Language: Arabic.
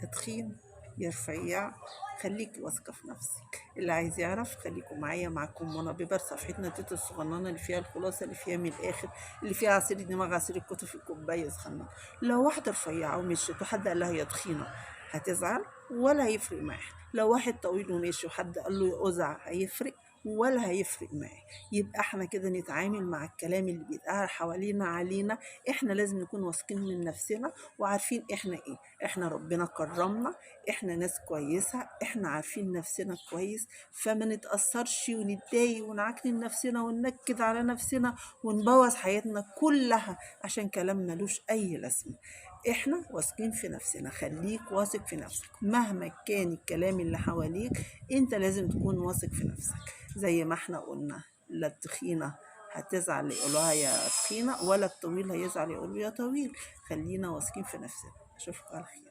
يا تخين يا رفيع، خليكي واثقة في نفسك. اللي عايز يعرف خليكم معايا، معاكم منى بيبر، صفحتنا تيتو الصغننة اللي فيها الخلاصة، اللي فيها من الآخر، اللي فيها عصير دماغ، عصير الكتب في كوباية سخنة. لو واحدة رفيعة ومشيت وحد قال لها يا تخينة هتزعل ولا هيفرق معاها. لو واحد طويل وماشي وحد قال له يا أزع هيفرق ولا هيفرق معاه. يبقى احنا كده نتعامل مع الكلام اللي بيتقال حوالينا علينا. احنا لازم نكون واثقين من نفسنا وعارفين احنا ايه. احنا ربنا كرمنا، احنا ناس كويسة، احنا عارفين نفسنا كويس، فما نتأثرش ونتضايق ونعكنن نفسنا وننكد على نفسنا ونبوظ حياتنا كلها عشان كلام ملوش اي لازمة. احنا واثقين في نفسنا. خليك واثق في نفسك مهما كان الكلام اللي حواليك، انت لازم تكون واثق في نفسك. زي ما احنا قلنا، لا التخينة هتزعل يقولوها يا تخينة ولا الطويل هيزعل يقولوا يا طويل. خلينا واثقين في نفسنا. اشوفك على خير.